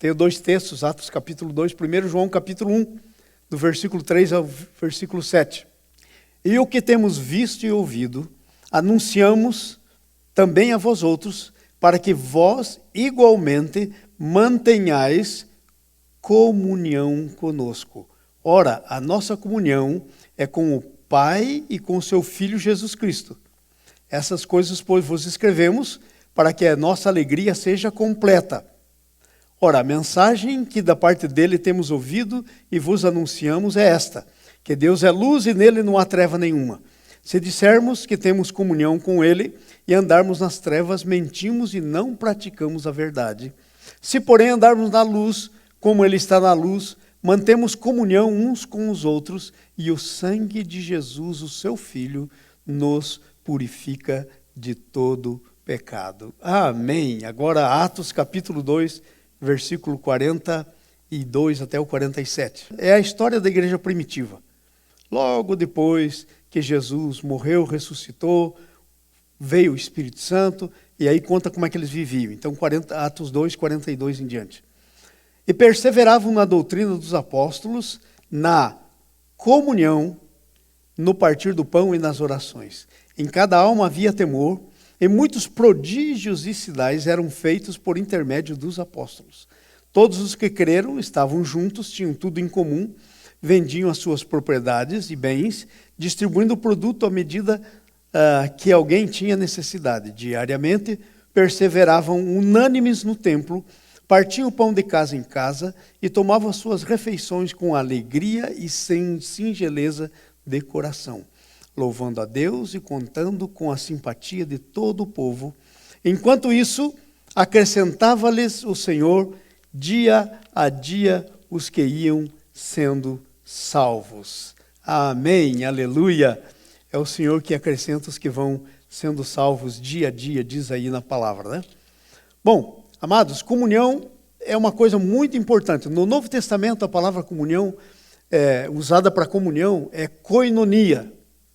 Tenho dois textos, Atos capítulo 2, 1 João capítulo 1, do versículo 3 ao versículo 7. E o que temos visto e ouvido, anunciamos também a vós outros, para que vós igualmente mantenhais comunhão conosco. Ora, a nossa comunhão é com o Pai e com o seu Filho Jesus Cristo. Essas coisas, pois, vos escrevemos, para que a nossa alegria seja completa. Ora, a mensagem que da parte dele temos ouvido e vos anunciamos é esta, que Deus é luz e nele não há treva nenhuma. Se dissermos que temos comunhão com ele e andarmos nas trevas, mentimos e não praticamos a verdade. Se, porém, andarmos na luz, como ele está na luz, mantemos comunhão uns com os outros e o sangue de Jesus, o seu Filho, nos purifica de todo pecado. Amém. Agora, Atos capítulo 2, versículo 42 até o 47. É a história da igreja primitiva. Logo depois que Jesus morreu, ressuscitou, veio o Espírito Santo, e aí conta como é que eles viviam. Então, Atos 2, 42 em diante. E perseveravam na doutrina dos apóstolos, na comunhão, no partir do pão e nas orações. Em cada alma havia temor, e muitos prodígios e sinais eram feitos por intermédio dos apóstolos. Todos os que creram estavam juntos, tinham tudo em comum, vendiam as suas propriedades e bens, distribuindo o produto à medida que alguém tinha necessidade. Diariamente, perseveravam unânimes no templo, partiam o pão de casa em casa e tomavam as suas refeições com alegria e sem singeleza de coração, louvando a Deus e contando com a simpatia de todo o povo. Enquanto isso, acrescentava-lhes o Senhor dia a dia os que iam sendo salvos. Amém, aleluia. É o Senhor que acrescenta os que vão sendo salvos dia a dia, diz aí na palavra, né? Bom, amados, comunhão é uma coisa muito importante. No Novo Testamento, a palavra comunhão, usada para comunhão, é koinonia.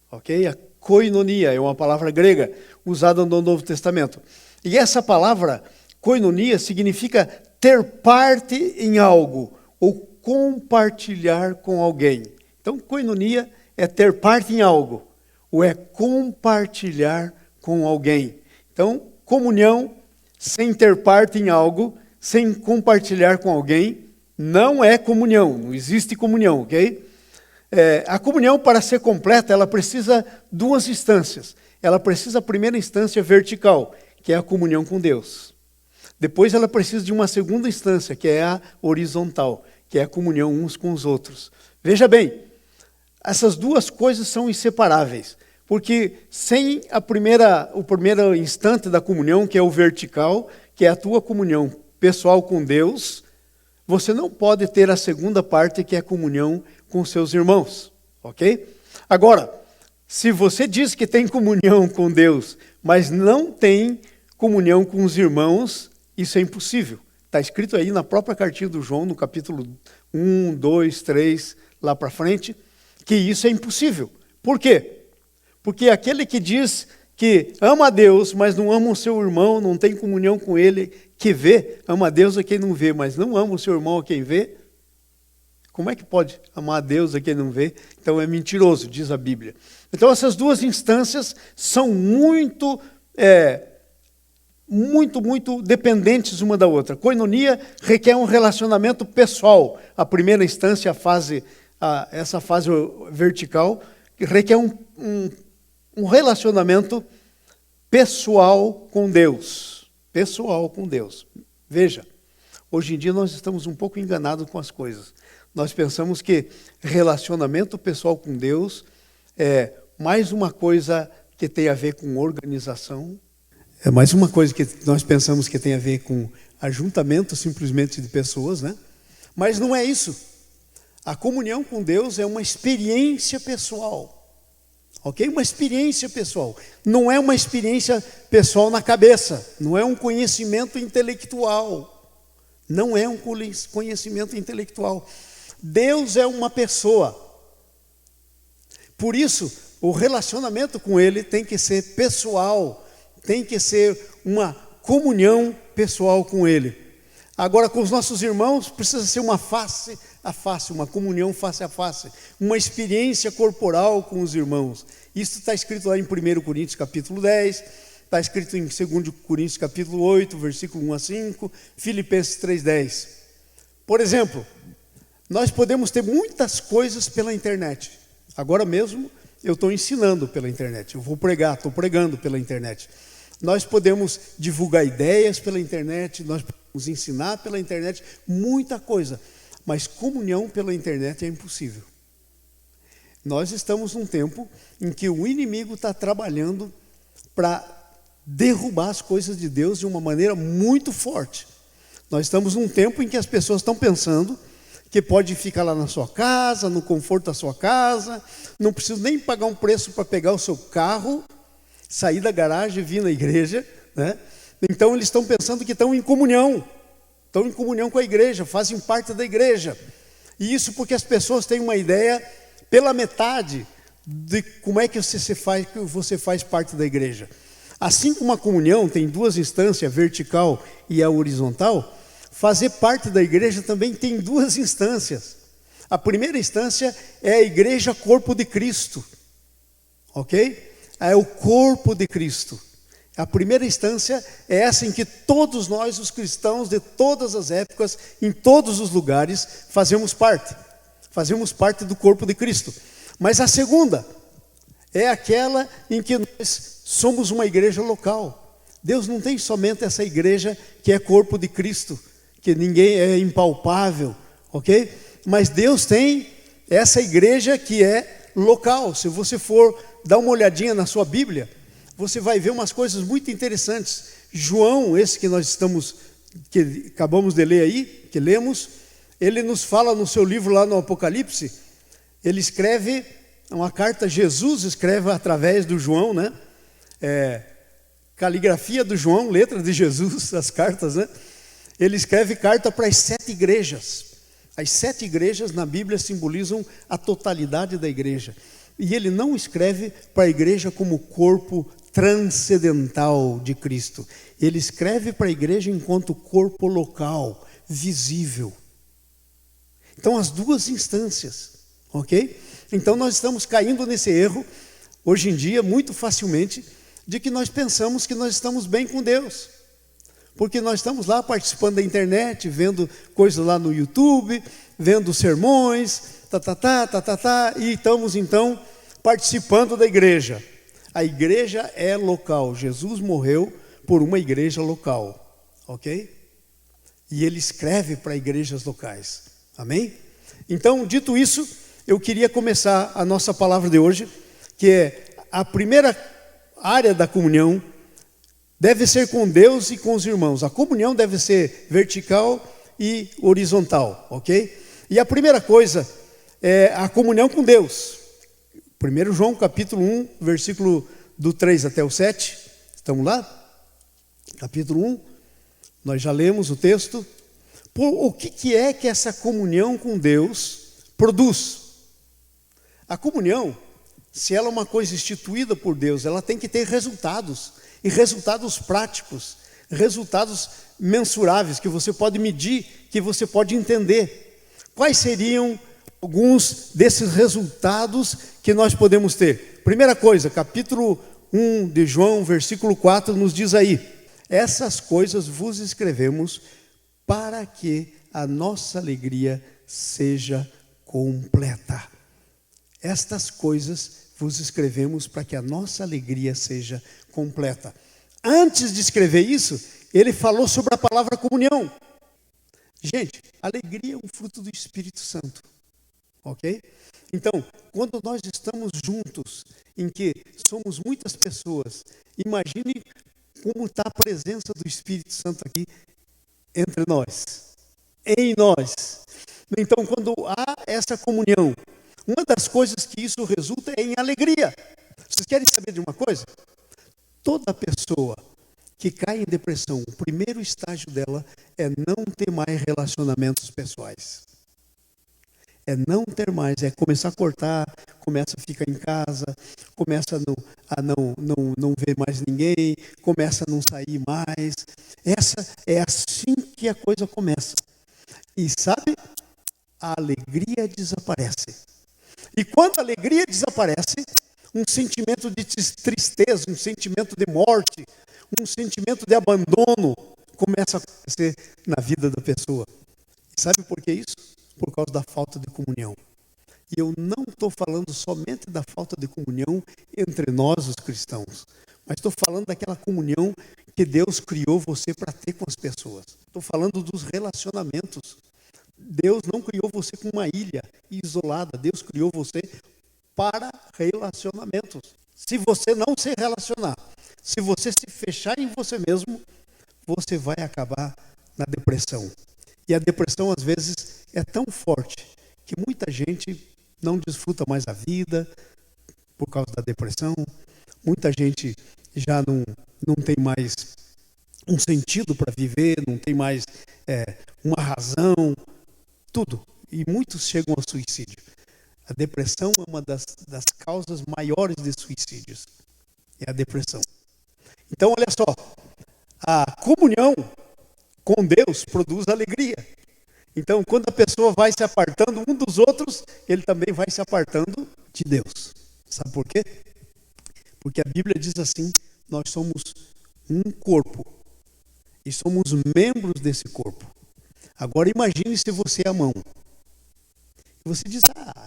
Ok? A koinonia é uma palavra grega usada no Novo Testamento. E essa palavra, koinonia, significa ter parte em algo ou compartilhar com alguém. Então, koinonia é ter parte em algo ou é compartilhar com alguém. Então, comunhão sem ter parte em algo, sem compartilhar com alguém, não é comunhão, não existe comunhão, ok? A comunhão, para ser completa, ela precisa duas instâncias. Ela precisa, a primeira instância, vertical, que é a comunhão com Deus. Depois ela precisa de uma segunda instância, que é a horizontal, que é a comunhão uns com os outros. Veja bem, essas duas coisas são inseparáveis, porque sem o primeiro instante da comunhão, que é o vertical, que é a tua comunhão pessoal com Deus, você não pode ter a segunda parte, que é a comunhão com seus irmãos, ok? Agora, se você diz que tem comunhão com Deus, mas não tem comunhão com os irmãos, isso é impossível. Está escrito aí na própria cartinha do João, no capítulo 1, 2, 3, lá para frente, que isso é impossível. Por quê? Porque aquele que diz que ama a Deus, mas não ama o seu irmão, não tem comunhão com ele, que vê, ama a Deus a quem não vê, mas não ama o seu irmão a quem vê, como é que pode amar a Deus a quem não vê? Então é mentiroso, diz a Bíblia. Então essas duas instâncias são muito dependentes uma da outra. Koinonia requer um relacionamento pessoal. A primeira instância, essa fase vertical, requer um relacionamento pessoal com Deus. Pessoal com Deus. Veja, hoje em dia nós estamos um pouco enganados com as coisas. Nós pensamos que relacionamento pessoal com Deus é mais uma coisa que tem a ver com organização, é mais uma coisa que nós pensamos que tem a ver com ajuntamento simplesmente de pessoas, né? Mas não é isso. A comunhão com Deus é uma experiência pessoal, ok? Uma experiência pessoal. Não é uma experiência pessoal na cabeça, não é um conhecimento intelectual. Não é um conhecimento intelectual. Deus é uma pessoa. Por isso, o relacionamento com Ele tem que ser pessoal, tem que ser uma comunhão pessoal com Ele. Agora, com os nossos irmãos, precisa ser uma face a face, uma comunhão face a face, uma experiência corporal com os irmãos. Isso está escrito lá em 1 Coríntios capítulo 10, está escrito em 2 Coríntios capítulo 8, versículo 1 a 5, Filipenses 3:10. Por exemplo, nós podemos ter muitas coisas pela internet. Agora mesmo eu estou ensinando pela internet, eu vou pregar, estou pregando pela internet. Nós podemos divulgar ideias pela internet, nós podemos ensinar pela internet, muita coisa. Mas comunhão pela internet é impossível. Nós estamos num tempo em que o inimigo está trabalhando para derrubar as coisas de Deus de uma maneira muito forte. Nós estamos num tempo em que as pessoas estão pensando que pode ficar lá na sua casa, no conforto da sua casa, não precisa nem pagar um preço para pegar o seu carro, sair da garagem e vir na igreja, né? Então eles estão pensando que estão em comunhão com a igreja, fazem parte da igreja. E isso porque as pessoas têm uma ideia pela metade de como é que você faz parte da igreja. Assim como a comunhão tem duas instâncias, a vertical e a horizontal, fazer parte da igreja também tem duas instâncias. A primeira instância é a igreja corpo de Cristo, ok? É o corpo de Cristo. A primeira instância é essa em que todos nós, os cristãos de todas as épocas, em todos os lugares, fazemos parte do corpo de Cristo. Mas a segunda é aquela em que nós somos uma igreja local. Deus não tem somente essa igreja que é corpo de Cristo, que ninguém é impalpável, ok? Mas Deus tem essa igreja que é local. Se você for dar uma olhadinha na sua Bíblia, você vai ver umas coisas muito interessantes. João, esse que acabamos de ler aí, que lemos, ele nos fala no seu livro lá no Apocalipse, ele escreve uma carta, Jesus escreve através do João, né? Caligrafia do João, letra de Jesus, as cartas, né? Ele escreve carta para as 7 igrejas. As 7 igrejas na Bíblia simbolizam a totalidade da igreja. E ele não escreve para a igreja como corpo transcendental de Cristo. Ele escreve para a igreja enquanto corpo local, visível. Então, as duas instâncias, ok? Então, nós estamos caindo nesse erro, hoje em dia, muito facilmente, de que nós pensamos que nós estamos bem com Deus. Porque nós estamos lá participando da internet, vendo coisas lá no YouTube, vendo sermões, e estamos então participando da igreja. A igreja é local. Jesus morreu por uma igreja local, ok? E ele escreve para igrejas locais, amém? Então, dito isso, eu queria começar a nossa palavra de hoje, que é a primeira área da comunhão, deve ser com Deus e com os irmãos. A comunhão deve ser vertical e horizontal, ok? E a primeira coisa é a comunhão com Deus. 1 João capítulo 1, versículo do 3 até o 7. Estamos lá? Capítulo 1. Nós já lemos o texto. O que é que essa comunhão com Deus produz? A comunhão, se ela é uma coisa instituída por Deus, ela tem que ter resultados. E resultados práticos, resultados mensuráveis, que você pode medir, que você pode entender. Quais seriam alguns desses resultados que nós podemos ter? Primeira coisa, capítulo 1 de João, versículo 4, nos diz aí: essas coisas vos escrevemos para que a nossa alegria seja completa. Estas coisas vos escrevemos para que a nossa alegria seja completa. Antes de escrever isso, ele falou sobre a palavra comunhão. Gente, alegria é um fruto do Espírito Santo, ok? Então, quando nós estamos juntos, em que somos muitas pessoas, imagine como está a presença do Espírito Santo aqui entre nós, em nós. Então, quando há essa comunhão, uma das coisas que isso resulta é em alegria. Vocês querem saber de uma coisa? Toda pessoa que cai em depressão, o primeiro estágio dela é não ter mais relacionamentos pessoais. É não ter mais, é começar a cortar, começa a ficar em casa, começa a não ver mais ninguém, começa a não sair mais. É assim que a coisa começa. E sabe, a alegria desaparece. E quando a alegria desaparece, um sentimento de tristeza, um sentimento de morte, um sentimento de abandono começa a acontecer na vida da pessoa. E sabe por que isso? Por causa da falta de comunhão. E eu não estou falando somente da falta de comunhão entre nós, os cristãos, mas estou falando daquela comunhão que Deus criou você para ter com as pessoas. Estou falando dos relacionamentos. Deus não criou você com uma ilha isolada. Deus criou você para relacionamentos. Se você não se relacionar, se você se fechar em você mesmo, você vai acabar na depressão. E a depressão, às vezes, é tão forte que muita gente não desfruta mais a vida por causa da depressão. Muita gente já não tem mais um sentido para viver, não tem mais uma razão, tudo. E muitos chegam ao suicídio. A depressão é uma das causas maiores de suicídios. É a depressão. Então, olha só. A comunhão com Deus produz alegria. Então, quando a pessoa vai se apartando um dos outros, ele também vai se apartando de Deus. Sabe por quê? Porque a Bíblia diz assim, nós somos um corpo e somos membros desse corpo. Agora imagine se você é a mão. E você diz,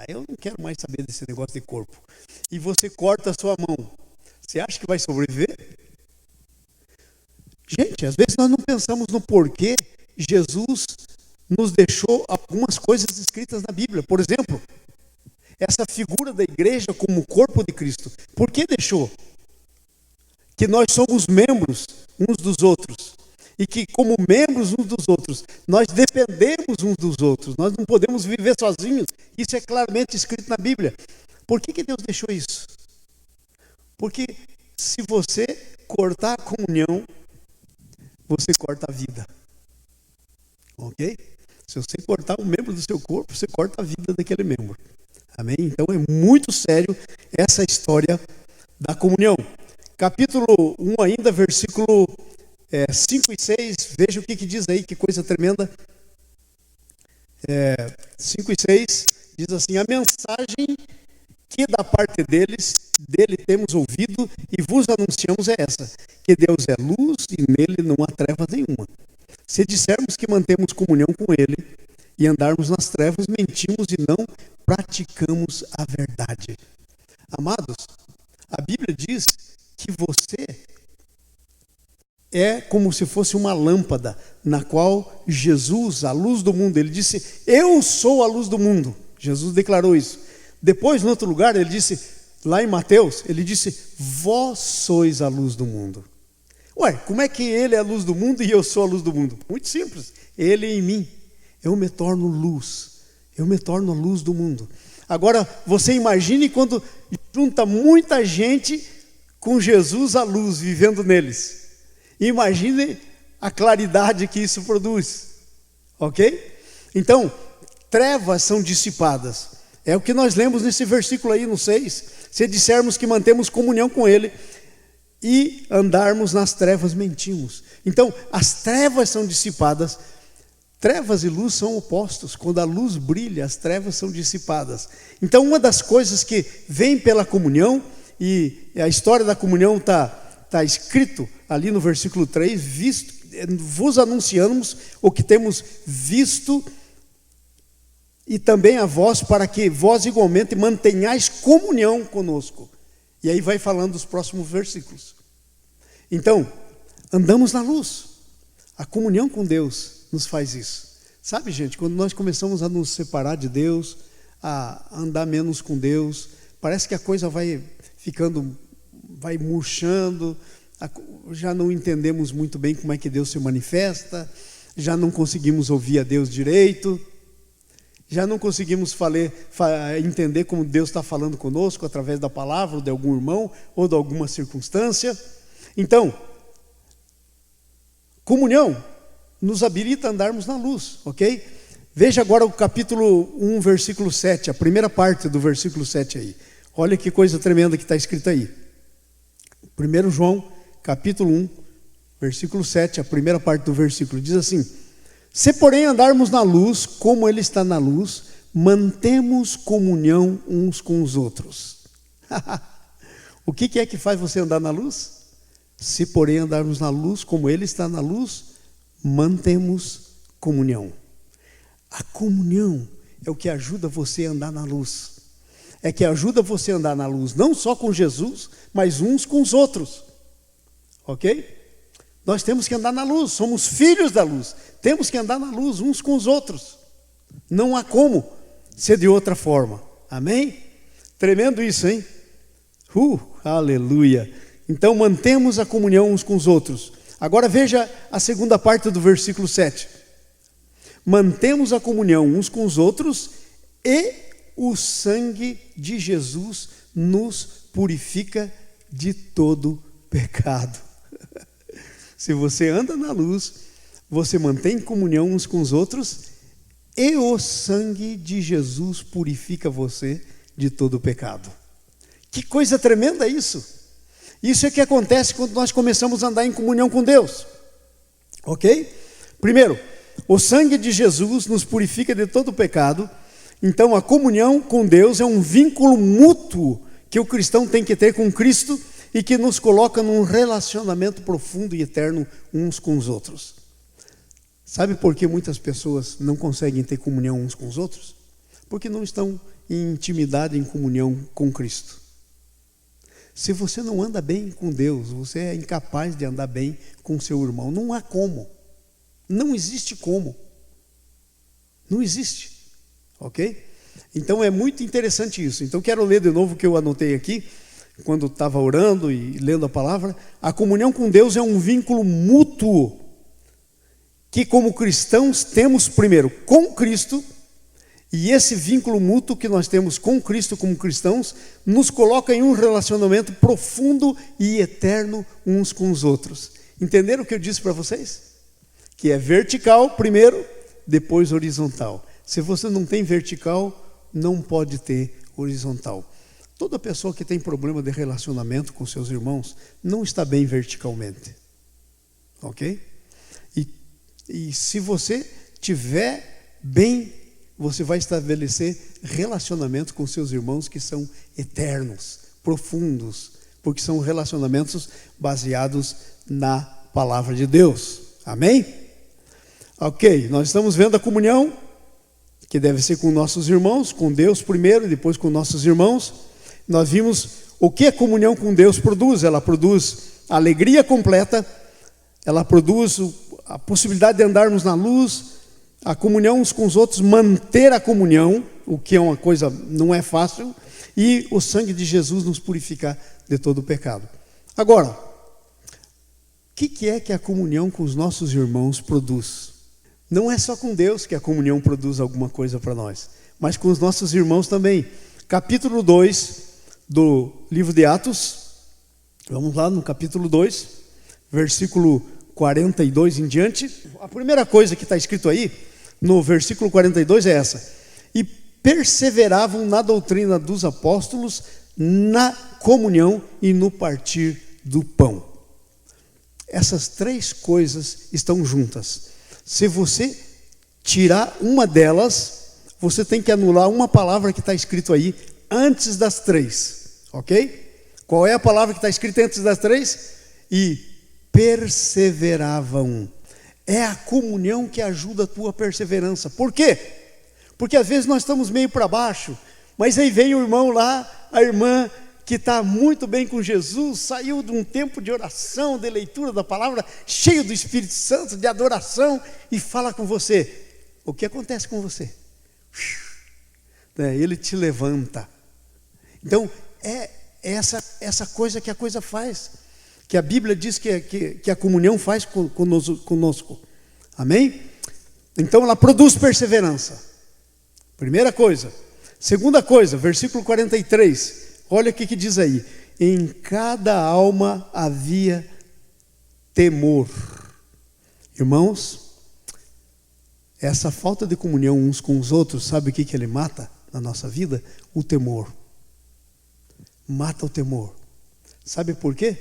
eu não quero mais saber desse negócio de corpo. E você corta a sua mão. Você acha que vai sobreviver? Gente, às vezes nós não pensamos no porquê Jesus nos deixou algumas coisas escritas na Bíblia. Por exemplo, essa figura da igreja como corpo de Cristo. Por que deixou? Que nós somos membros uns dos outros. E que como membros uns dos outros, nós dependemos uns dos outros. Nós não podemos viver sozinhos. Isso é claramente escrito na Bíblia. Por que Deus deixou isso? Porque se você cortar a comunhão, você corta a vida. Ok? Se você cortar um membro do seu corpo, você corta a vida daquele membro. Amém? Então é muito sério essa história da comunhão. Capítulo 1 ainda, versículo 5 e 6. Veja o que diz aí, que coisa tremenda. 5 e 6 diz assim: a mensagem que da parte dele temos ouvido e vos anunciamos é essa, que Deus é luz e nele não há treva nenhuma. Se dissermos que mantemos comunhão com ele e andarmos nas trevas, mentimos e não praticamos a verdade. Amados, a Bíblia diz que você é como se fosse uma lâmpada na qual Jesus, a luz do mundo, ele disse, eu sou a luz do mundo. Jesus declarou isso. Depois, em outro lugar, ele disse, lá em Mateus, ele disse, vós sois a luz do mundo. Ué, como é que ele é a luz do mundo e eu sou a luz do mundo? Muito simples, ele em mim, eu me torno luz, eu me torno a luz do mundo. Agora, você imagine quando junta muita gente com Jesus a luz, vivendo neles. Imagine a claridade que isso produz, ok? Então, trevas são dissipadas. É o que nós lemos nesse versículo aí, no 6. Se dissermos que mantemos comunhão com ele e andarmos nas trevas, mentimos. Então, as trevas são dissipadas. Trevas e luz são opostos. Quando a luz brilha, as trevas são dissipadas. Então, uma das coisas que vem pela comunhão, e a história da comunhão está escrito ali no versículo 3, vos anunciamos o que temos visto e também a vós, para que vós igualmente mantenhais comunhão conosco. E aí vai falando os próximos versículos. Então, andamos na luz. A comunhão com Deus nos faz isso. Sabe, gente, quando nós começamos a nos separar de Deus, a andar menos com Deus, parece que a coisa vai ficando, vai murchando, já não entendemos muito bem como é que Deus se manifesta, já não conseguimos ouvir a Deus direito, já não conseguimos entender como Deus está falando conosco através da palavra, ou de algum irmão, ou de alguma circunstância. Então, comunhão nos habilita a andarmos na luz, ok? Veja agora o capítulo 1, versículo 7, a primeira parte do versículo 7 aí. Olha que coisa tremenda que está escrita aí. 1 João, capítulo 1, versículo 7, a primeira parte do versículo, diz assim: se porém andarmos na luz, como Ele está na luz, mantemos comunhão uns com os outros. O que é que faz você andar na luz? Se porém andarmos na luz, como Ele está na luz, mantemos comunhão. A comunhão é o que ajuda você a andar na luz. É que ajuda você a andar na luz, não só com Jesus, mas uns com os outros. Ok? Nós temos que andar na luz, somos filhos da luz. Temos que andar na luz uns com os outros. Não há como ser de outra forma. Amém? Tremendo isso, hein? Aleluia. Então mantemos a comunhão uns com os outros. Agora veja a segunda parte do versículo 7. Mantemos a comunhão uns com os outros e o sangue de Jesus nos purifica de todo pecado. Se você anda na luz, você mantém comunhão uns com os outros e o sangue de Jesus purifica você de todo pecado. Que coisa tremenda isso! Isso é que acontece quando nós começamos a andar em comunhão com Deus. Ok? Primeiro, o sangue de Jesus nos purifica de todo pecado. Então a comunhão com Deus é um vínculo mútuo que o cristão tem que ter com Cristo e que nos coloca num relacionamento profundo e eterno uns com os outros. Sabe por que muitas pessoas não conseguem ter comunhão uns com os outros? Porque não estão em intimidade, em comunhão com Cristo. Se você não anda bem com Deus, você é incapaz de andar bem com seu irmão. Não há como. Não existe como. Não existe. Ok? Então é muito interessante isso. Então quero ler de novo o que eu anotei aqui, quando estava orando e lendo a palavra. A comunhão com Deus é um vínculo mútuo, que como cristãos temos primeiro com Cristo, e esse vínculo mútuo que nós temos com Cristo como cristãos, nos coloca em um relacionamento profundo e eterno uns com os outros. Entenderam o que eu disse para vocês? Que é vertical primeiro, depois horizontal. Se você não tem vertical, não pode ter horizontal. Toda pessoa que tem problema de relacionamento com seus irmãos não está bem verticalmente. Ok? E se você tiver bem, você vai estabelecer relacionamento com seus irmãos que são eternos, profundos, porque são relacionamentos baseados na palavra de Deus. Amém? Ok, nós estamos vendo a comunhão, que deve ser com nossos irmãos, com Deus primeiro e depois com nossos irmãos. Nós vimos o que a comunhão com Deus produz. Ela produz alegria completa, ela produz a possibilidade de andarmos na luz, a comunhão uns com os outros, manter a comunhão, o que é uma coisa, não é fácil, e o sangue de Jesus nos purificar de todo o pecado. Agora, o que é que a comunhão com os nossos irmãos produz? Não é só com Deus que a comunhão produz alguma coisa para nós, mas com os nossos irmãos também. Capítulo 2 do livro de Atos, vamos lá no capítulo 2, versículo 42 em diante. A primeira coisa que está escrito aí, no versículo 42 é essa: e perseveravam na doutrina dos apóstolos, na comunhão e no partir do pão. Essas três coisas estão juntas. Se você tirar uma delas, você tem que anular uma palavra que está escrito aí antes das três, ok? Qual é a palavra que está escrita antes das três? E perseveravam. É a comunhão que ajuda a tua perseverança. Por quê? Porque às vezes nós estamos meio para baixo, mas aí vem o irmão lá, a irmã que está muito bem com Jesus, saiu de um tempo de oração, de leitura da palavra, cheio do Espírito Santo, de adoração, e fala com você. O que acontece com você? Ele te levanta. Então, é essa coisa que a coisa faz, que a Bíblia diz que a comunhão faz conosco. Amém? Então, ela produz perseverança. Primeira coisa. Segunda coisa, versículo 43. Olha o que diz aí. Em cada alma havia temor. Irmãos, Essa falta de comunhão uns com os outros, sabe o que ele mata na nossa vida? O temor. Mata o temor. Sabe por quê?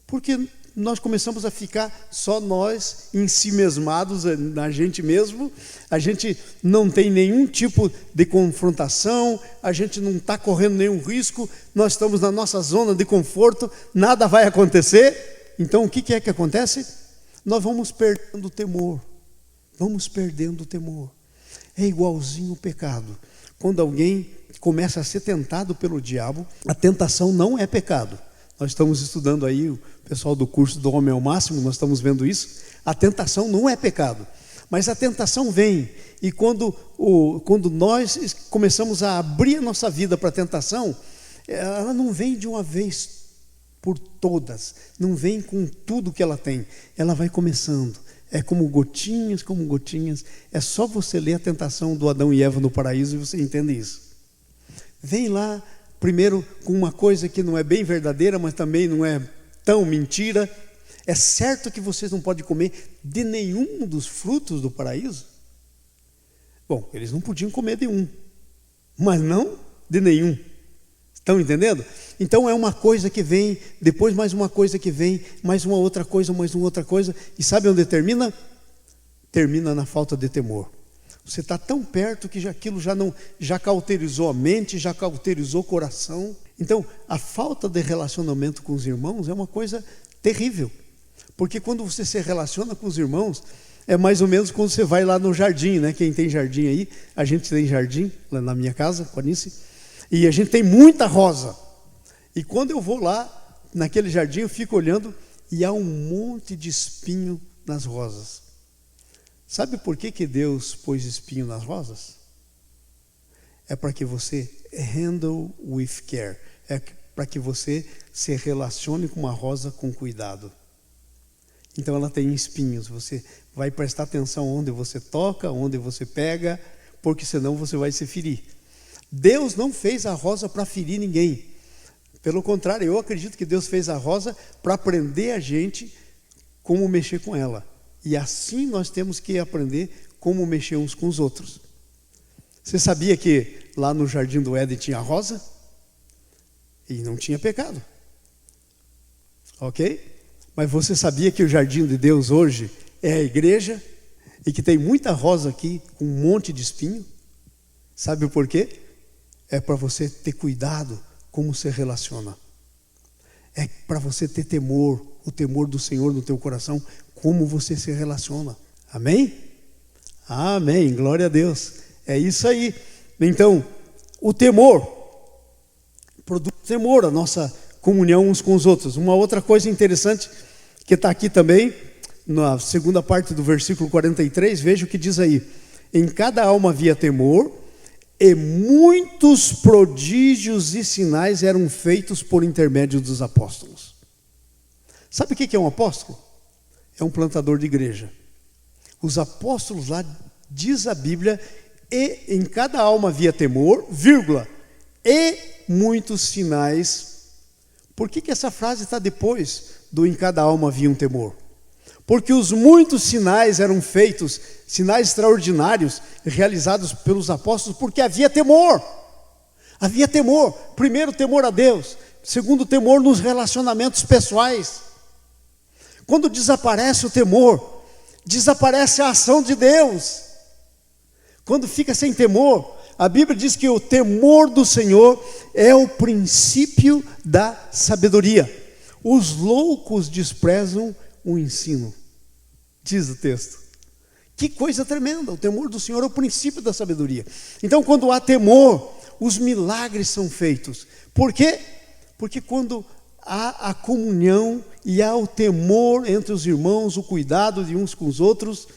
Porque nós começamos a ficar só nós, em si mesmados, na gente mesmo. A gente não tem nenhum tipo de confrontação, a gente não está correndo nenhum risco, nós estamos na nossa zona de conforto, nada vai acontecer. Então o que é que acontece? Nós vamos perdendo o temor. Vamos perdendo o temor. É igualzinho o pecado. Quando alguém começa a ser tentado pelo diabo, a tentação não é pecado. Nós estamos estudando aí, o pessoal do curso do Homem ao Máximo, nós estamos vendo isso. A tentação não é pecado, mas a tentação vem. E quando nós começamos a abrir a nossa vida para a tentação, ela não vem de uma vez por todas, não vem com tudo que ela tem. Ela vai começando. É como gotinhas, como gotinhas. É só você ler a tentação do Adão e Eva no paraíso e você entende isso. Vem lá, primeiro, com uma coisa que não é bem verdadeira, mas também não é tão mentira. É certo que vocês não podem comer de nenhum dos frutos do paraíso? Bom, eles não podiam comer de um, mas não de nenhum. Estão entendendo? Então é uma coisa que vem, depois mais uma coisa que vem, mais uma outra coisa, mais uma outra coisa. E sabe onde termina? Termina na falta de temor. Você está tão perto que aquilo já cauterizou a mente, já cauterizou o coração. Então, a falta de relacionamento com os irmãos é uma coisa terrível. Porque quando você se relaciona com os irmãos, é mais ou menos quando você vai lá no jardim, né? Quem tem jardim aí, a gente tem jardim, lá na minha casa, com a Anice, e a gente tem muita rosa. E quando eu vou lá, naquele jardim, eu fico olhando e há um monte de espinho nas rosas. Sabe por que Deus pôs espinho nas rosas? É para que você handle with care. É para que você se relacione com uma rosa com cuidado. Então ela tem espinhos. Você vai prestar atenção onde você toca, onde você pega, porque senão você vai se ferir. Deus não fez a rosa para ferir ninguém. Pelo contrário, eu acredito que Deus fez a rosa para aprender a gente como mexer com ela. E assim nós temos que aprender como mexer uns com os outros. Você sabia que lá no Jardim do Éden tinha rosa? E não tinha pecado. Ok? Mas você sabia que o Jardim de Deus hoje é a igreja? E que tem muita rosa aqui, com um monte de espinho? Sabe por quê? É para você ter cuidado como se relaciona. É para você ter temor, o temor do Senhor no teu coração, como você se relaciona. Amém? Amém, glória a Deus. É isso aí. Então, o temor produz temor, a nossa comunhão uns com os outros. Uma outra coisa interessante que está aqui também, na segunda parte do versículo 43, veja o que diz aí. Em cada alma havia temor, e muitos prodígios e sinais eram feitos por intermédio dos apóstolos. Sabe o que é um apóstolo? É um plantador de igreja. Os apóstolos lá, diz a Bíblia, e em cada alma havia temor, vírgula, e muitos sinais. Por que essa frase está depois do em cada alma havia um temor? Porque os muitos sinais eram feitos, sinais extraordinários, realizados pelos apóstolos, porque havia temor. Havia temor. Primeiro, temor a Deus. Segundo, temor nos relacionamentos pessoais. Quando desaparece o temor, desaparece a ação de Deus. Quando fica sem temor, a Bíblia diz que o temor do Senhor é o princípio da sabedoria. Os loucos desprezam o ensino, diz o texto. Que coisa tremenda, o temor do Senhor é o princípio da sabedoria. Então, quando há temor, os milagres são feitos. Por quê? Porque quando há a comunhão e há o temor entre os irmãos, o cuidado de uns com os outros, o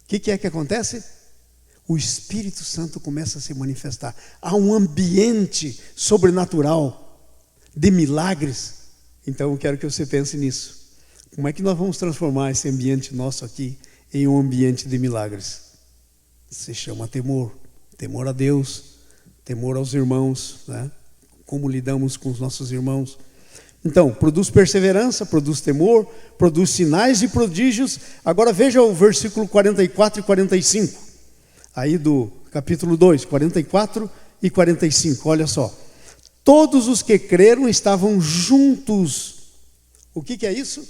que é que acontece? O Espírito Santo começa a se manifestar. Há um ambiente sobrenatural de milagres. Então eu quero que você pense nisso. Como é que nós vamos transformar esse ambiente nosso aqui em um ambiente de milagres? Se chama temor. Temor a Deus, temor aos irmãos, né? Como lidamos com os nossos irmãos. Então, produz perseverança, produz temor, produz sinais e prodígios. Agora veja o versículo 44 e 45. aí do capítulo 2, 44 e 45, olha só. Todos os que creram estavam juntos. O que é isso?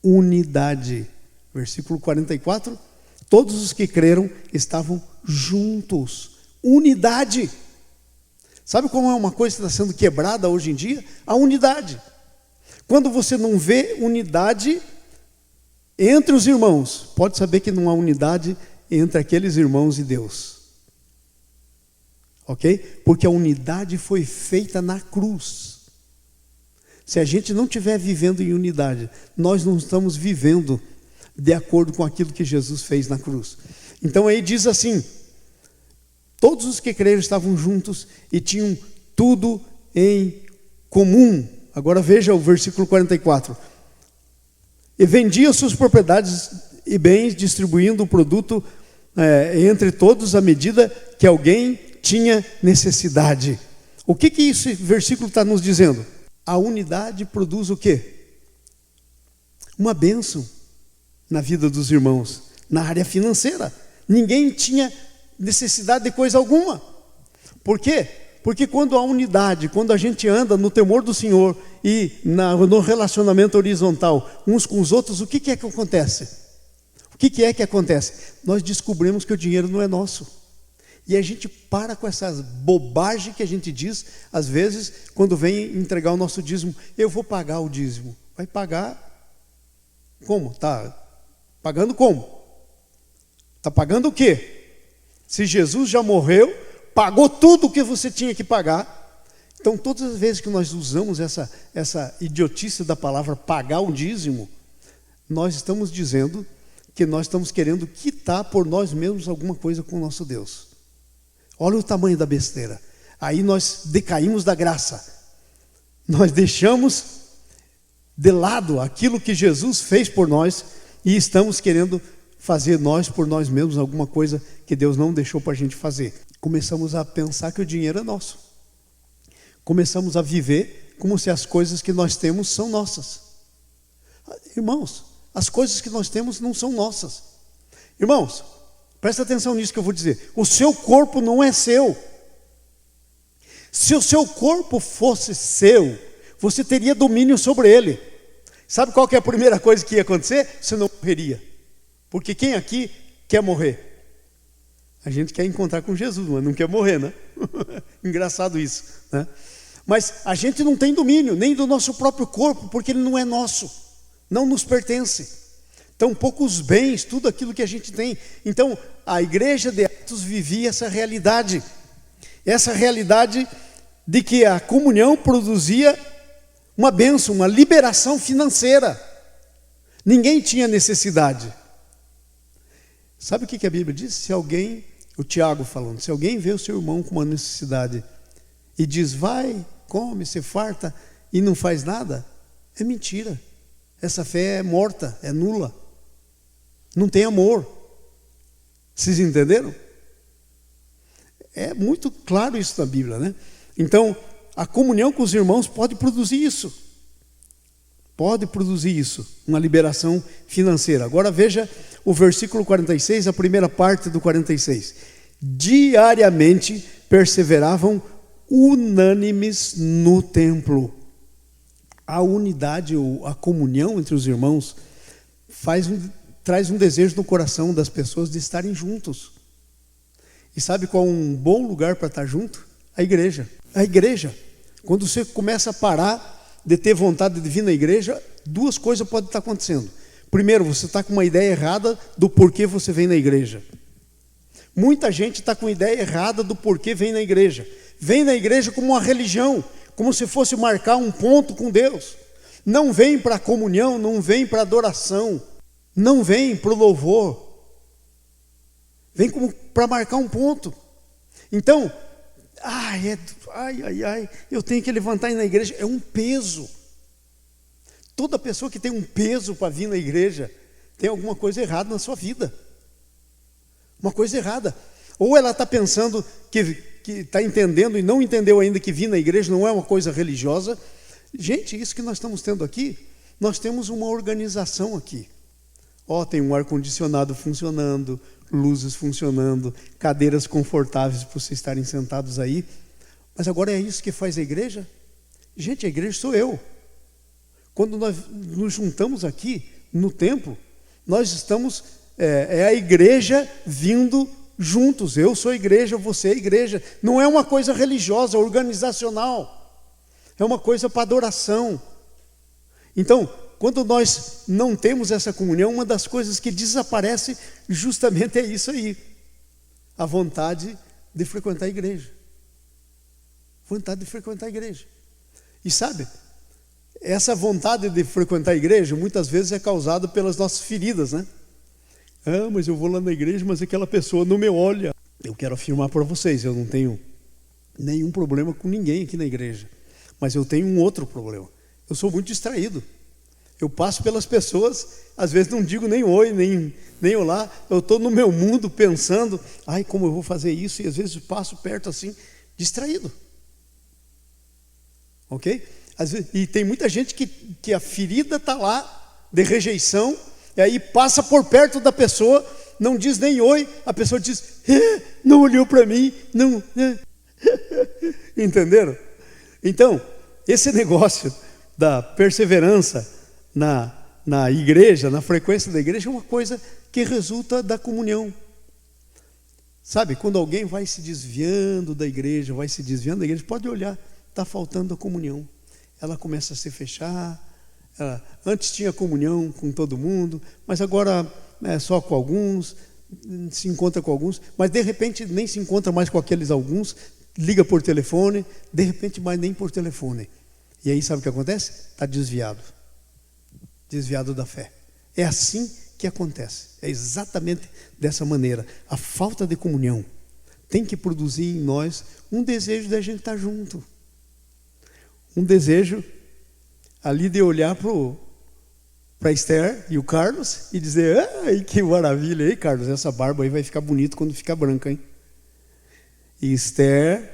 Unidade. Versículo 44. Todos os que creram estavam juntos. Unidade. Sabe como é uma coisa que está sendo quebrada hoje em dia? A unidade. Quando você não vê unidade entre os irmãos, pode saber que não há unidade entre aqueles irmãos e Deus. Ok? Porque a unidade foi feita na cruz. Se a gente não estiver vivendo em unidade, nós não estamos vivendo de acordo com aquilo que Jesus fez na cruz. Então aí diz assim: todos os que creram estavam juntos e tinham tudo em comum. Agora veja o versículo 44. E vendiam suas propriedades e bens, distribuindo o produto entre todos à medida que alguém tinha necessidade. O que esse versículo está nos dizendo? A unidade produz o quê? Uma bênção na vida dos irmãos, na área financeira. Ninguém tinha necessidade de coisa alguma. Por quê? Porque quando há unidade, quando a gente anda no temor do Senhor e no relacionamento horizontal uns com os outros, o que é que acontece? O que é que acontece? Nós descobrimos que o dinheiro não é nosso. E a gente para com essas bobagens que a gente diz, às vezes, quando vem entregar o nosso dízimo. Eu vou pagar o dízimo. Vai pagar como? Está pagando como? Está pagando o quê? Se Jesus já morreu, pagou tudo o que você tinha que pagar. Então, todas as vezes que nós usamos essa idiotice da palavra pagar o dízimo, nós estamos dizendo que nós estamos querendo quitar por nós mesmos alguma coisa com o nosso Deus. Olha o tamanho da besteira. Aí nós decaímos da graça. Nós deixamos de lado aquilo que Jesus fez por nós e estamos querendo fazer nós por nós mesmos alguma coisa que Deus não deixou para a gente fazer. Começamos a pensar que o dinheiro é nosso. Começamos a viver como se as coisas que nós temos são nossas. Irmãos, as coisas que nós temos não são nossas. Irmãos, presta atenção nisso que eu vou dizer. O seu corpo não é seu. Se o seu corpo fosse seu, você teria domínio sobre ele. Sabe qual que é a primeira coisa que ia acontecer? Você não morreria. Porque quem aqui quer morrer? A gente quer encontrar com Jesus, mas não quer morrer, né? Engraçado isso, né? Mas a gente não tem domínio nem do nosso próprio corpo, porque ele não é nosso, não nos pertence. Tampouco os bens, tudo aquilo que a gente tem. Então, a igreja de Atos vivia essa realidade de que a comunhão produzia uma bênção, uma liberação financeira. Ninguém tinha necessidade. Sabe o que a Bíblia diz? Se alguém, o Tiago falando, se alguém vê o seu irmão com uma necessidade e diz, vai, come, se farta, e não faz nada, é mentira. Essa fé é morta, é nula. Não tem amor. Vocês entenderam? É muito claro isso na Bíblia, né? Então, a comunhão com os irmãos pode produzir isso. Pode produzir isso, uma liberação financeira. Agora veja o versículo 46, a primeira parte do 46. Diariamente perseveravam unânimes no templo. A unidade ou a comunhão entre os irmãos traz um desejo no coração das pessoas de estarem juntos. E sabe qual é um bom lugar para estar junto? A igreja. A igreja. Quando você começa a parar de ter vontade de vir na igreja, duas coisas podem estar acontecendo. Primeiro, você está com uma ideia errada do porquê você vem na igreja. Muita gente está com ideia errada do porquê vem na igreja. Vem na igreja como uma religião, como se fosse marcar um ponto com Deus. Não vem para a comunhão, não vem para a adoração, não vem para o louvor. Vem como para marcar um ponto. Então, eu tenho que levantar na igreja. É um peso. Toda pessoa que tem um peso para vir na igreja tem alguma coisa errada na sua vida. Uma coisa errada. Ou ela está pensando que está entendendo e não entendeu ainda que vir na igreja não é uma coisa religiosa. Gente, isso que nós estamos tendo aqui, nós temos uma organização aqui. Tem um ar-condicionado funcionando, luzes funcionando, cadeiras confortáveis para vocês estarem sentados aí. Mas agora é isso que faz a igreja? Gente, a igreja sou eu. Quando nós nos juntamos aqui no templo, nós estamos, é a igreja vindo juntos. Eu sou a igreja, você é a igreja. Não é uma coisa religiosa, organizacional. É uma coisa para adoração. Então, quando nós não temos essa comunhão, uma das coisas que desaparece justamente é isso aí. A vontade de frequentar a igreja. Vontade de frequentar a igreja. E sabe, essa vontade de frequentar a igreja muitas vezes é causada pelas nossas feridas, né? Mas eu vou lá na igreja, mas aquela pessoa não me olha. Eu quero afirmar para vocês, eu não tenho nenhum problema com ninguém aqui na igreja. Mas eu tenho um outro problema. Eu sou muito distraído. Eu passo pelas pessoas, às vezes não digo nem oi, nem olá. Eu estou no meu mundo pensando, como eu vou fazer isso? E às vezes passo perto assim, distraído. Ok? E tem muita gente que a ferida está lá, de rejeição, e aí passa por perto da pessoa, não diz nem oi, a pessoa diz, não olhou para mim, não. Entenderam? Então, esse negócio da perseverança na igreja, na frequência da igreja, é uma coisa que resulta da comunhão. Sabe, quando alguém vai se desviando da igreja, pode olhar, está faltando a comunhão. Ela começa a se fechar. Antes tinha comunhão com todo mundo, mas agora é só com alguns, se encontra com alguns, mas de repente nem se encontra mais com aqueles alguns, liga por telefone, de repente mais nem por telefone. E aí sabe o que acontece? Está desviado da fé. É assim que acontece, é exatamente dessa maneira. A falta de comunhão tem que produzir em nós um desejo de a gente estar junto, um desejo ali de olhar para Esther e o Carlos e dizer, que maravilha, aí Carlos, essa barba aí vai ficar bonita quando ficar branca, hein? E Esther,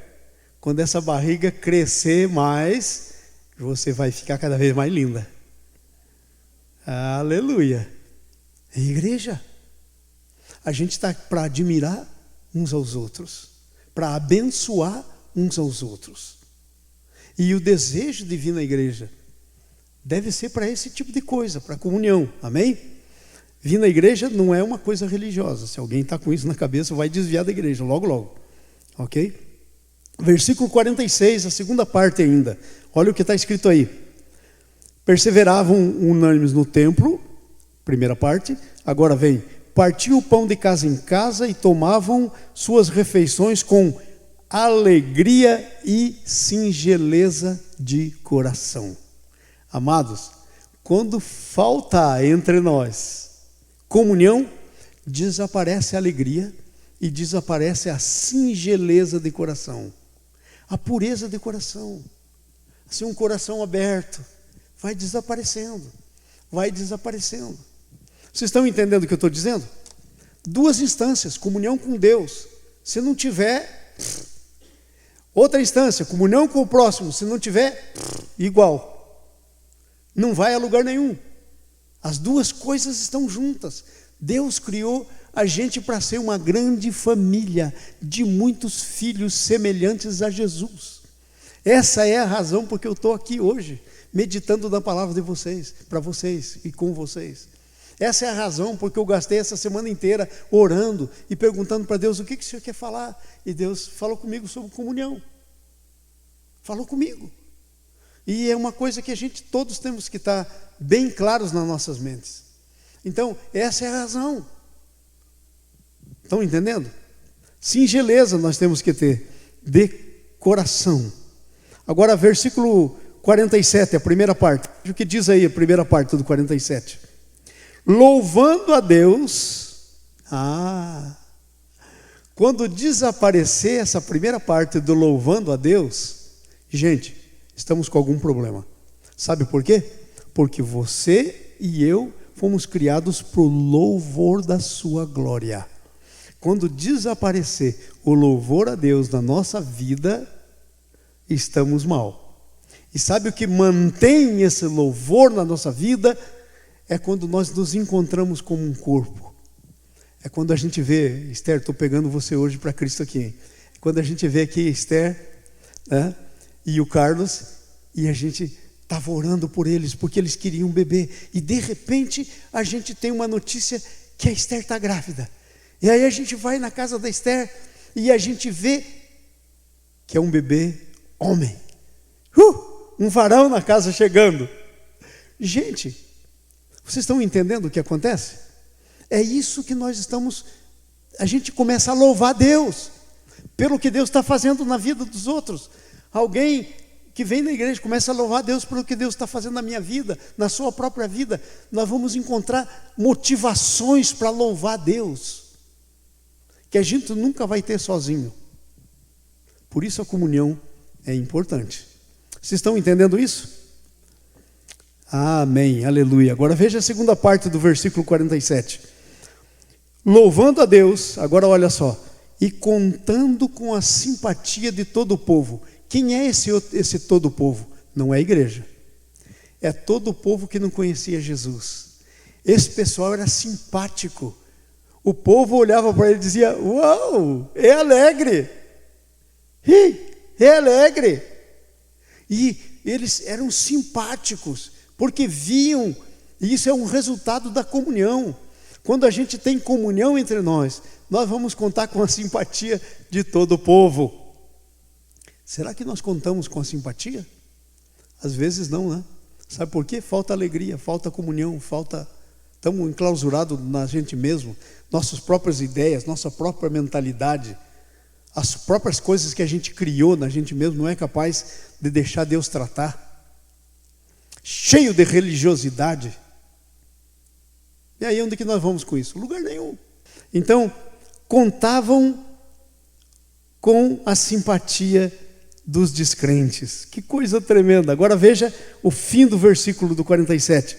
quando essa barriga crescer mais, você vai ficar cada vez mais linda. Aleluia. Igreja, a gente está para admirar uns aos outros, para abençoar uns aos outros. E o desejo de vir na igreja deve ser para esse tipo de coisa, para comunhão, amém? Vir na igreja não é uma coisa religiosa. Se alguém está com isso na cabeça, vai desviar da igreja, logo, logo, ok? Versículo 46, a segunda parte ainda, olha o que está escrito aí. Perseveravam unânimes no templo, primeira parte, agora vem, partiam o pão de casa em casa e tomavam suas refeições com alegria e singeleza de coração. Amados, quando falta entre nós comunhão, desaparece a alegria e desaparece a singeleza de coração, a pureza de coração. Assim, um coração aberto vai desaparecendo, vai desaparecendo. Vocês estão entendendo o que eu estou dizendo? Duas instâncias, comunhão com Deus. Se não tiver, outra instância, comunhão com o próximo. Se não tiver, igual. Não vai a lugar nenhum. As duas coisas estão juntas. Deus criou a gente para ser uma grande família de muitos filhos semelhantes a Jesus. Essa é a razão porque eu estou aqui hoje, meditando na palavra de vocês, para vocês e com vocês. Essa é a razão porque eu gastei essa semana inteira orando e perguntando para Deus, o que o Senhor quer falar? E Deus falou comigo sobre comunhão. Falou comigo. E é uma coisa que todos temos que estar bem claros nas nossas mentes. Então, essa é a razão. Estão entendendo? Singeleza nós temos que ter, de coração. Agora, versículo 47, a primeira parte. O que diz aí a primeira parte do 47? Louvando a Deus. Quando desaparecer essa primeira parte do louvando a Deus, gente, estamos com algum problema. Sabe por quê? Porque você e eu fomos criados para o louvor da sua glória. Quando desaparecer o louvor a Deus na nossa vida, estamos mal. E sabe o que mantém esse louvor na nossa vida? é quando nós nos encontramos como um corpo. É quando a gente vê, Esther, estou pegando você hoje para Cristo aqui, hein? É quando a gente vê aqui Esther, né, e o Carlos, e a gente estava orando por eles, porque eles queriam um bebê. E de repente a gente tem uma notícia que a Esther está grávida. E aí a gente vai na casa da Esther e a gente vê que é um bebê homem. Um varão na casa chegando. Gente, vocês estão entendendo o que acontece? É isso que nós estamos... A gente começa a louvar Deus pelo que Deus está fazendo na vida dos outros. Alguém que vem na igreja começa a louvar Deus pelo que Deus está fazendo na minha vida, na sua própria vida. Nós vamos encontrar motivações para louvar Deus, que a gente nunca vai ter sozinho. Por isso a comunhão é importante. Vocês estão entendendo isso? Amém, aleluia. Agora veja a segunda parte do versículo 47. Louvando a Deus, agora olha só, e contando com a simpatia de todo o povo. Quem é esse todo o povo? Não é a igreja. É todo o povo que não conhecia Jesus. Esse pessoal era simpático. O povo olhava para ele e dizia: uau, é alegre. É alegre. E eles eram simpáticos, porque viam, e isso é um resultado da comunhão. Quando a gente tem comunhão entre nós, nós vamos contar com a simpatia de todo o povo. Será que nós contamos com a simpatia? Às vezes não, né? Sabe por quê? Falta alegria, falta comunhão, estamos enclausurados na gente mesmo, nossas próprias ideias, nossa própria mentalidade, as próprias coisas que a gente criou na gente mesmo, não é capaz de deixar Deus tratar. Cheio de religiosidade. E aí onde que nós vamos com isso? Lugar nenhum. Então, contavam com a simpatia dos descrentes. Que coisa tremenda. Agora veja o fim do versículo do 47.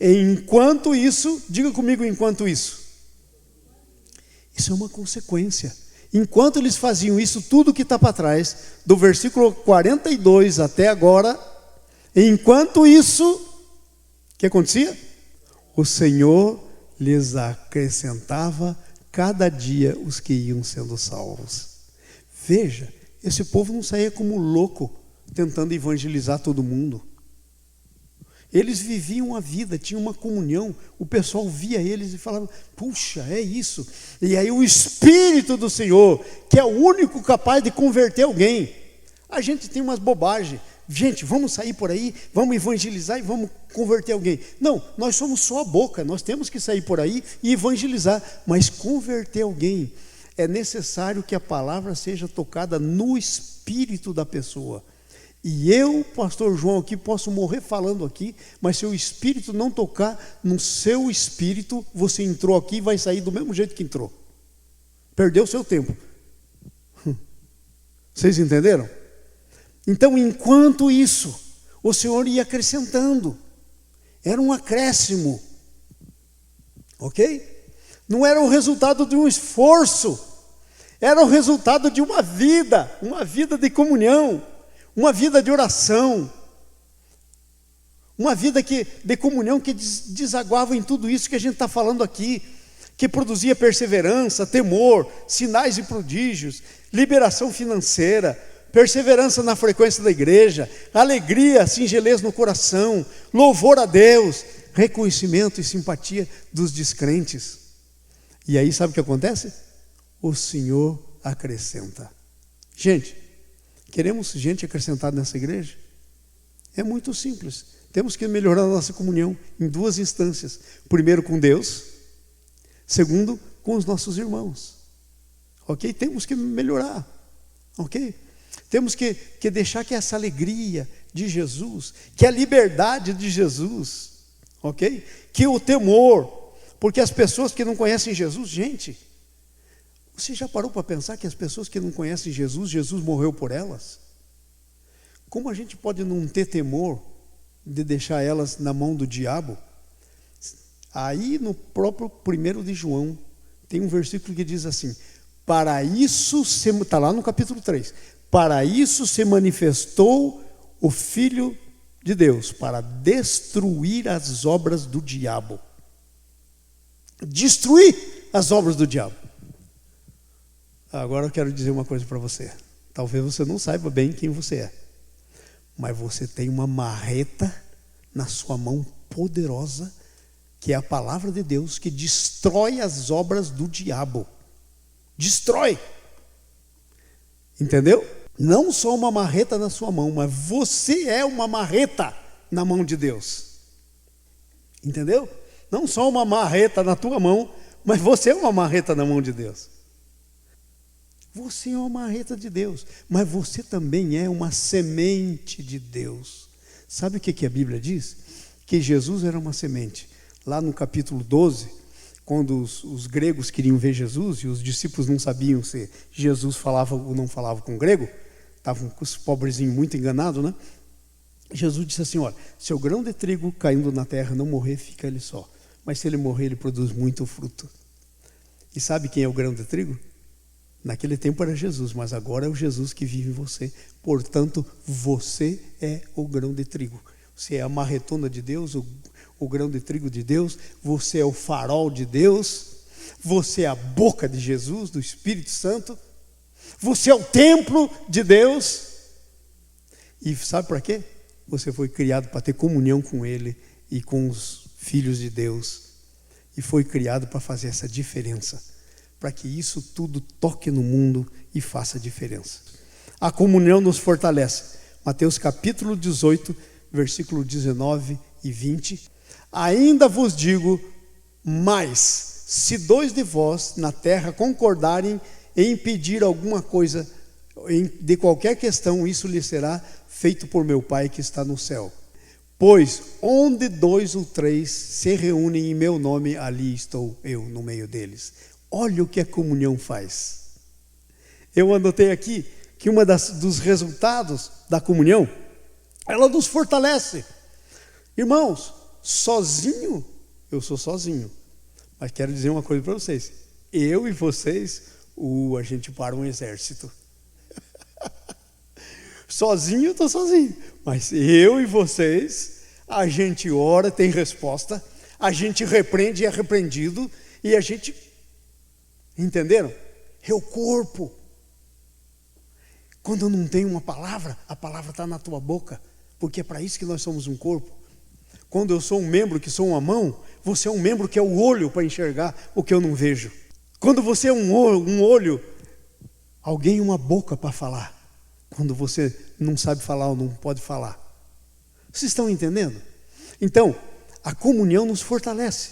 Enquanto isso, diga comigo, enquanto isso. Isso é uma consequência. Enquanto eles faziam isso, tudo que está para trás, do versículo 42 até agora, enquanto isso, o que acontecia? O Senhor lhes acrescentava cada dia os que iam sendo salvos. Veja, esse povo não saía como louco, tentando evangelizar todo mundo. Eles viviam a vida, tinham uma comunhão. O pessoal via eles e falava: puxa, é isso. E aí o Espírito do Senhor, que é o único capaz de converter alguém. A gente tem umas bobagens. Gente, vamos sair por aí, vamos evangelizar e vamos converter alguém. Não, nós somos só a boca, nós temos que sair por aí e evangelizar. Mas converter alguém, é necessário que a palavra seja tocada no espírito da pessoa. E eu, pastor João, aqui posso morrer falando aqui, mas se o Espírito não tocar no seu espírito, você entrou aqui e vai sair do mesmo jeito que entrou. Perdeu o seu tempo. Vocês entenderam? Então, enquanto isso, o Senhor ia acrescentando. Era um acréscimo. Ok? Não era o resultado de um esforço. Era o resultado de uma vida de comunhão. Uma vida de oração, uma vida de comunhão que desaguava em tudo isso que a gente está falando aqui, que produzia perseverança, temor, sinais e prodígios, liberação financeira, perseverança na frequência da igreja, alegria, singeleza no coração, louvor a Deus, reconhecimento e simpatia dos descrentes. E aí sabe o que acontece? O Senhor acrescenta. Gente, queremos gente acrescentada nessa igreja? É muito simples. Temos que melhorar a nossa comunhão em duas instâncias. Primeiro com Deus. Segundo, com os nossos irmãos. Ok? Temos que melhorar. Ok? Temos que deixar que essa alegria de Jesus, que a liberdade de Jesus, ok? Que o temor, porque as pessoas que não conhecem Jesus, gente... Você já parou para pensar que as pessoas que não conhecem Jesus, Jesus morreu por elas? Como a gente pode não ter temor de deixar elas na mão do diabo? Aí no próprio 1 de João, tem um versículo que diz assim: para isso, está lá no capítulo 3, para isso se manifestou o Filho de Deus para destruir as obras do diabo. Destruir as obras do diabo. Agora eu quero dizer uma coisa para você. Talvez você não saiba bem quem você é, mas você tem uma marreta na sua mão poderosa, que é a palavra de Deus, que destrói as obras do diabo. Destrói. Entendeu? Não só uma marreta na sua mão, mas você é uma marreta na mão de Deus. Entendeu? Não só uma marreta na tua mão, mas você é uma marreta na mão de Deus. Você é uma marreta de Deus, mas você também é uma semente de Deus. Sabe o que a Bíblia diz? Que Jesus era uma semente. Lá no capítulo 12, quando os gregos queriam ver Jesus, e os discípulos não sabiam se Jesus falava ou não falava com grego, estavam com os pobrezinhos muito enganados, né? Jesus disse assim, olha, se o grão de trigo caindo na terra não morrer, fica ele só. Mas se ele morrer, ele produz muito fruto. E sabe quem é o grão de trigo? Naquele tempo era Jesus, mas agora é o Jesus que vive em você. Portanto, você é o grão de trigo. Você é a marretona de Deus, o grão de trigo de Deus. Você é o farol de Deus. Você é a boca de Jesus, do Espírito Santo. Você é o templo de Deus. E sabe para quê? Você foi criado para ter comunhão com Ele e com os filhos de Deus. E foi criado para fazer essa diferença, para que isso tudo toque no mundo e faça diferença. A comunhão nos fortalece. Mateus capítulo 18, versículo 19 e 20. Ainda vos digo, mas se dois de vós na terra concordarem em pedir alguma coisa, de qualquer questão, isso lhe será feito por meu Pai que está no céu. Pois onde 2 ou 3 se reúnem em meu nome, ali estou eu no meio deles. Olha o que a comunhão faz. Eu anotei aqui que dos resultados da comunhão, ela nos fortalece. Irmãos, sozinho, eu sou sozinho. Mas quero dizer uma coisa para vocês. Eu e vocês, a gente para um exército. Sozinho eu estou sozinho. Mas eu e vocês, a gente ora, tem resposta. A gente repreende e é repreendido. E a gente... Entenderam? É o corpo. Quando não tem uma palavra, a palavra está na tua boca, porque é para isso que nós somos um corpo. Quando eu sou um membro que sou uma mão, você é um membro que é o olho para enxergar o que eu não vejo. Quando você é um olho, alguém uma boca para falar. Quando você não sabe falar ou não pode falar. Vocês estão entendendo? Então, a comunhão nos fortalece.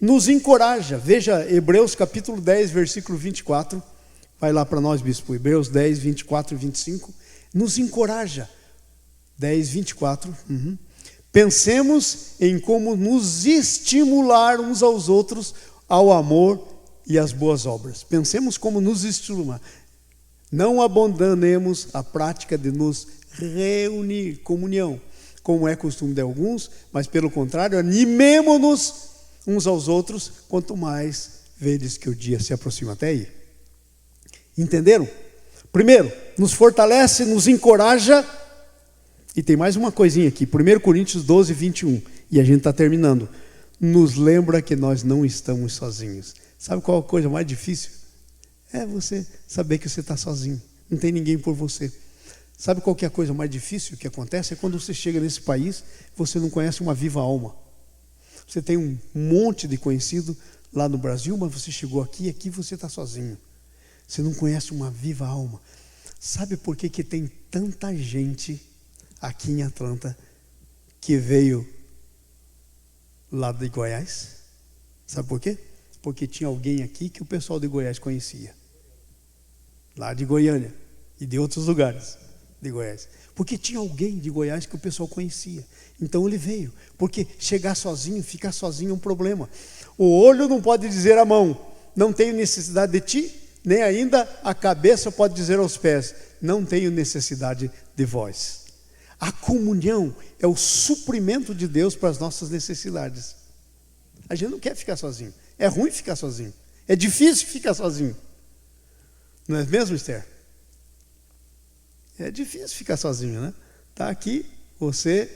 Nos encoraja. Veja Hebreus capítulo 10, versículo 24. Vai lá para nós, bispo. Hebreus 10, 24 e 25. Nos encoraja. 10, 24. Pensemos em como nos estimular uns aos outros ao amor e às boas obras. Pensemos como nos estimular. Não abandonemos a prática de nos reunir, comunhão, como é costume de alguns, mas pelo contrário, animemo-nos uns aos outros, quanto mais vedes que o dia se aproxima. Até aí. Entenderam? Primeiro, nos fortalece, nos encoraja. E tem mais uma coisinha aqui. 1 Coríntios 12, 21. E a gente está terminando. Nos lembra que nós não estamos sozinhos. Sabe qual é a coisa mais difícil? É você saber que você está sozinho. Não tem ninguém por você. Sabe qual que é a coisa mais difícil que acontece? É quando você chega nesse país, você não conhece uma viva alma. Você tem um monte de conhecido lá no Brasil, mas você chegou aqui você está sozinho. Você não conhece uma viva alma. Sabe por que tem tanta gente aqui em Atlanta que veio lá de Goiás? Sabe por quê? Porque tinha alguém aqui que o pessoal de Goiás conhecia. Lá de Goiânia e de outros lugares de Goiás. Porque tinha alguém de Goiás que o pessoal conhecia. Então ele veio. Porque chegar sozinho, ficar sozinho é um problema. O olho não pode dizer à mão, não tenho necessidade de ti, nem ainda a cabeça pode dizer aos pés, não tenho necessidade de vós. A comunhão é o suprimento de Deus para as nossas necessidades. A gente não quer ficar sozinho. É ruim ficar sozinho. É difícil ficar sozinho. Não é mesmo, Esther? É difícil ficar sozinho, né? Está aqui Você,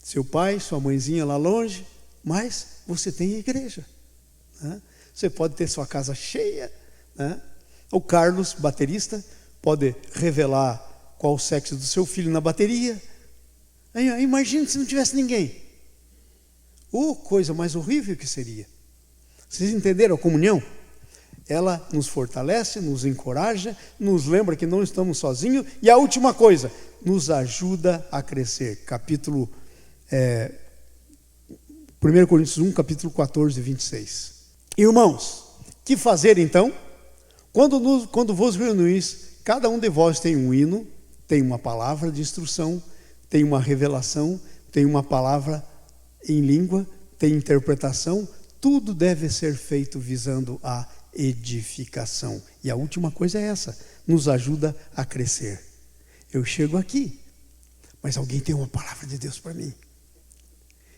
seu pai, sua mãezinha lá longe, mas você tem a igreja. Né? Você pode ter sua casa cheia. Né? O Carlos, baterista, pode revelar qual o sexo do seu filho na bateria. Aí, imagine se não tivesse ninguém. Coisa mais horrível que seria. Vocês entenderam a comunhão? Ela nos fortalece, nos encoraja, nos lembra que não estamos sozinhos. E a última coisa, nos ajuda a crescer. Capítulo 1 Coríntios 1, capítulo 14, 26. Irmãos, que fazer então? Quando vos reunis, cada um de vós tem um hino, tem uma palavra de instrução, tem uma revelação, tem uma palavra em língua, tem interpretação. Tudo deve ser feito visando a edificação. E a última coisa é essa, nos ajuda a crescer. Eu chego aqui, mas alguém tem uma palavra de Deus para mim.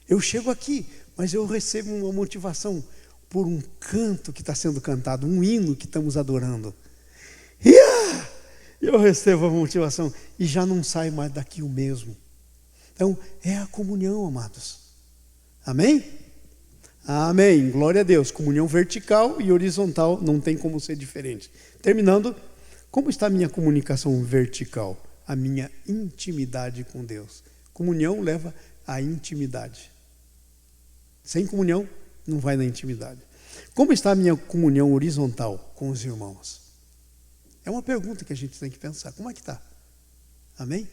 Eu chego aqui, mas eu recebo uma motivação por um canto que está sendo cantado, um hino que estamos adorando. E eu recebo a motivação e já não saio mais daqui o mesmo. Então, é a comunhão, amados. Amém? Amém. Glória a Deus. Comunhão vertical e horizontal não tem como ser diferente. Terminando, como está a minha comunicação vertical? A minha intimidade com Deus. Comunhão leva à intimidade. Sem comunhão, não vai na intimidade. Como está a minha comunhão horizontal com os irmãos? É uma pergunta que a gente tem que pensar. Como é que está? Amém?